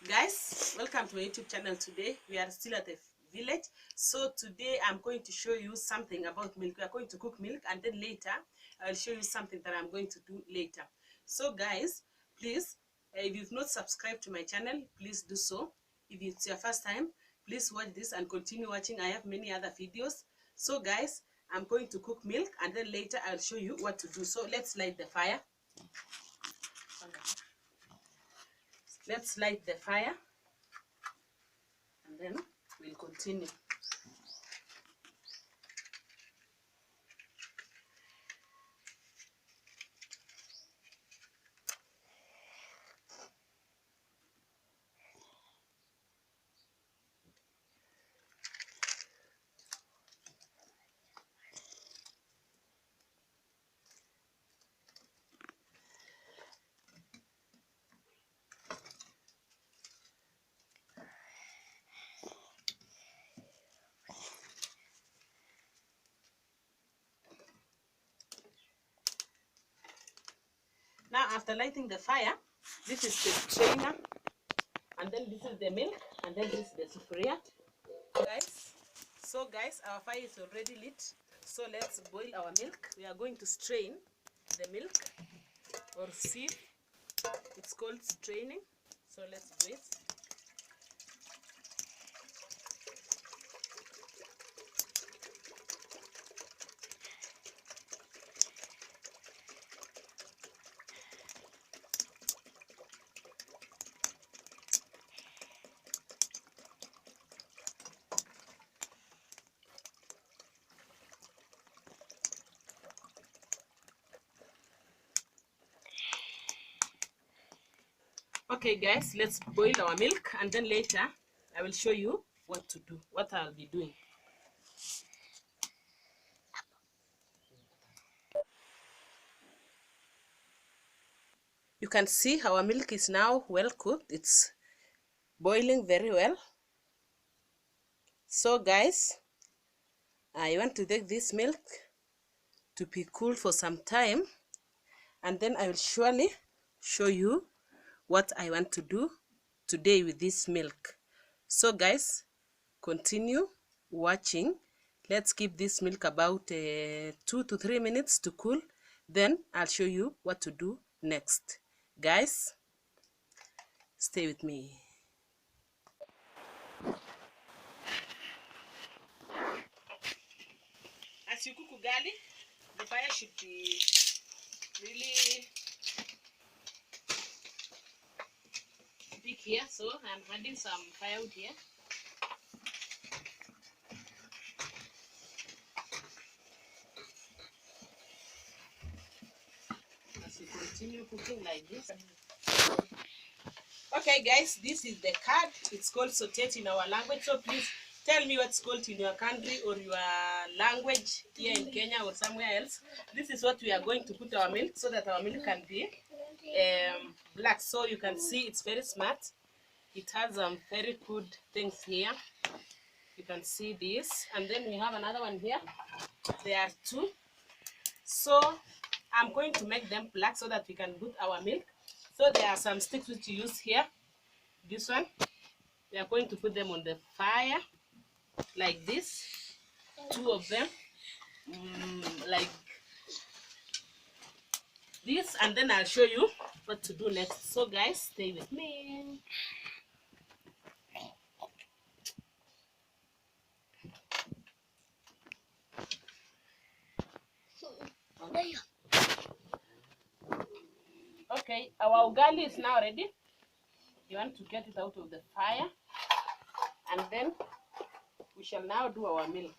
Guys, welcome to my YouTube channel. Today we are still at the village. So today I'm going to show you something about milk. We are going to cook milk, and then later I'll show you something that I'm going to do later. So guys, please, if you've not subscribed to my channel, please do so. If it's your first time, please watch this and continue watching. I have many other videos. So guys, I'm going to cook milk, and then later I'll show you what to do. So let's light the fire. Let's light the fire, and then we'll continue. Now, after lighting the fire, this is the strainer, and then this is the milk, and then this is the sufuria. Guys, our fire is already lit. So let's boil our milk. We are going to strain the milk, or sieve. It's called straining. So let's do it. Okay guys, let's boil our milk, and then later I will show you what to do, what I'll be doing. You can see our milk is now well cooked. It's boiling very well. So guys, I want to take this milk to be cool for some time, and then I will surely show you what I want to do today with this milk. So guys, continue watching. Let's keep this milk about 2 to 3 minutes to cool. Then I'll show you what to do next. Guys, stay with me. As you cook ugali, the fire should be really big here. So I'm adding some firewood here. As you continue cooking like this. Okay guys, this is the card. It's called sauteed in our language. So please tell me what's called in your country or your language here in Kenya or somewhere else. This is what we are going to put our milk, so that our milk can be black. So you can see it's very smart. It has very good things here. You can see this, and then we have another one here. There are two. So I'm going to make them black so that we can put our milk. So there are some sticks which you use here. This one, we are going to put them on the fire like this. Two of them, like this, and then I'll show you what to do next. So guys, stay with me. Okay, our ugali is now ready. You want to get it out of the fire, and then we shall now do our milk.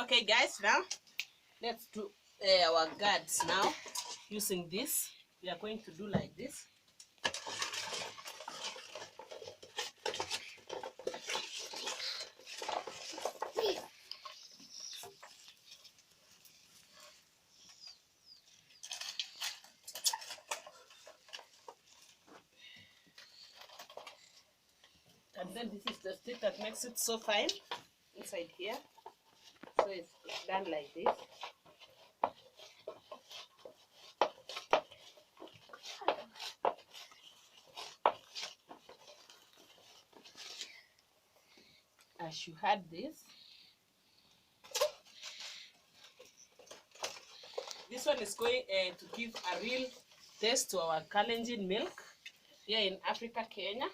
Okay guys, now let's do our guards now. Using this, we are going to do like this. And then this is the stick that makes it so fine inside here. So it's done like this. As you had this. This one is going to give a real taste to our Kalenjin milk here in Africa, Kenya.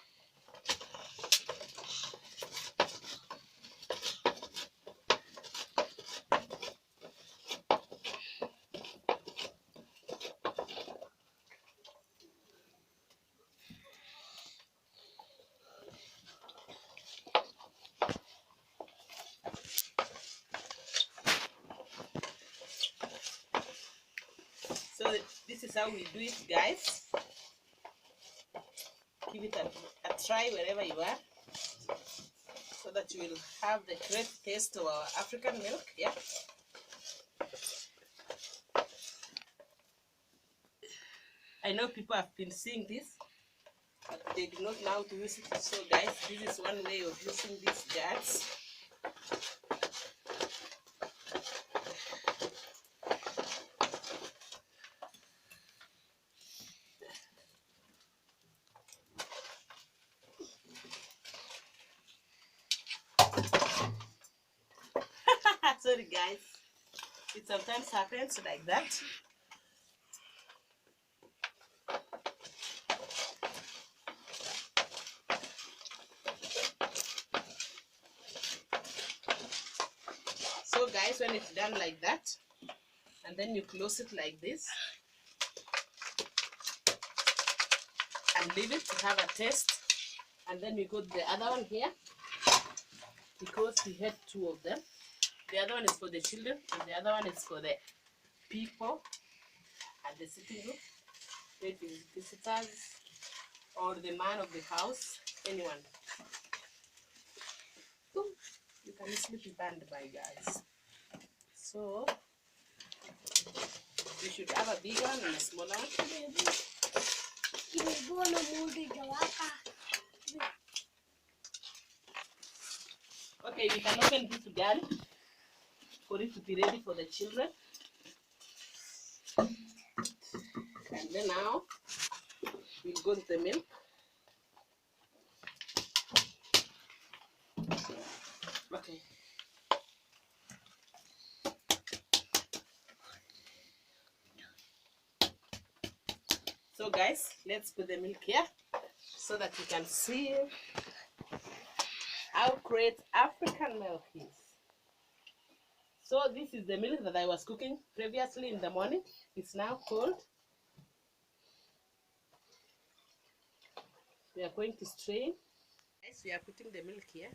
So this is how we do it, guys. Give it a try wherever you are, so that you will have the great taste of our African milk. Yeah. I know people have been seeing this, but they do not know how to use it. So guys, this is one way of using these jars. Sorry guys, it sometimes happens like that. So guys, when it's done like that, and then you close it like this and leave it to have a taste. And then we got the other one here, because we had two of them. The other one is for the children, and the other one is for the people at the sitting room, maybe visitors or the man of the house, anyone. Ooh, you can easily be banned by guys. So you should have a big one and a smaller one. Okay, we can open this ugali for it to be ready for the children. And then now we'll go to the milk. Okay. So guys, let's put the milk here so that you can see how great African milk is. So this is the milk that I was cooking previously in the morning. It's now cold. We are going to strain. Guys, we are putting the milk here.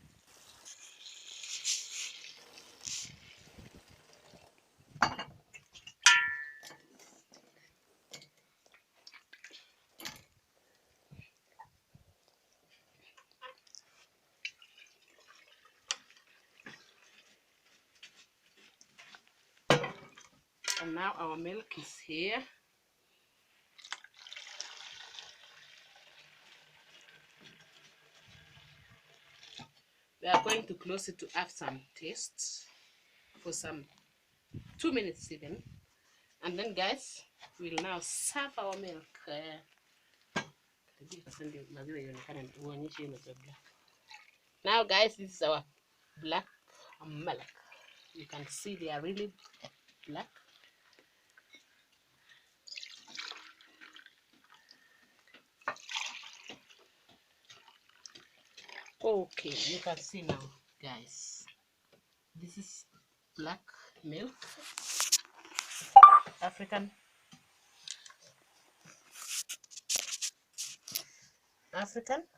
And now our milk is here. We are going to close it to have some taste for some 2 minutes even. And then guys, we'll now serve our milk. Now guys, this is our black milk. You can see they are really black. Okay, you can see now guys, this is black milk, African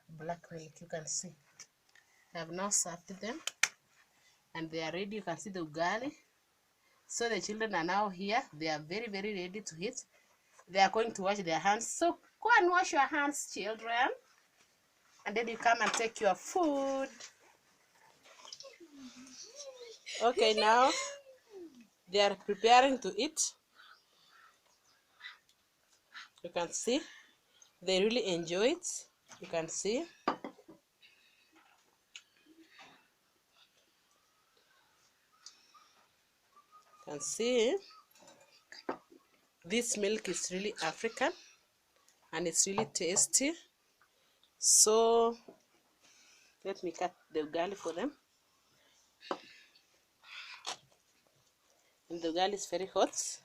black milk. You can see I have now served them and they are ready. You can see the ugali So the children are now here. They are very, very ready to eat. They are going to wash their hands. So go and wash your hands, children. And then you come and take your food. Okay, now they are preparing to eat. You can see they really enjoy it. You can see. You can see this milk is really African and it's really tasty. So let me cut the ugali for them. And the ugali is very hot.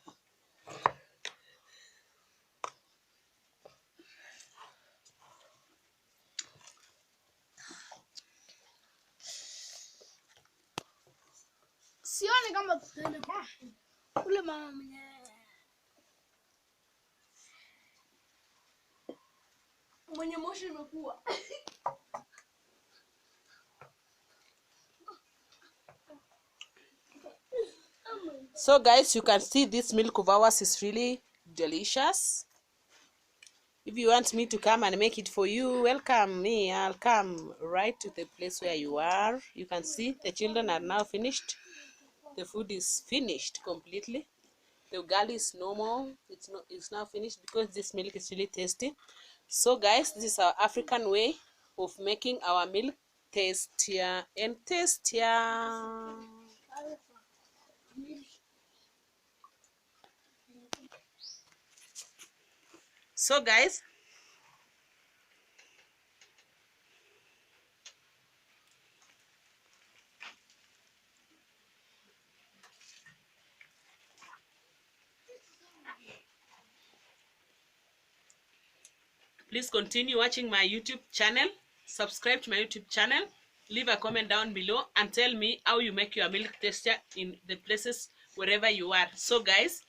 Sioni kama tutaenda ule mama mwenye moshi imekuwa. So guys, you can see this milk of ours is really delicious. If you want me to come and make it for you, welcome me. I'll come right to the place where you are. You can see the children are now finished. The food is finished completely. The ugali is normal. It's now finished because this milk is really tasty. So guys, this is our African way of making our milk tastier and tastier. So guys, please continue watching my YouTube channel. Subscribe to my YouTube channel. Leave a comment down below and tell me how you make your milk tastier in the places wherever you are. So guys,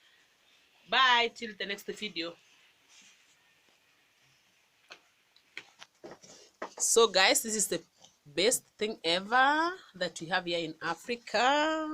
bye till the next video. So guys, this is the best thing ever that we have here in Africa.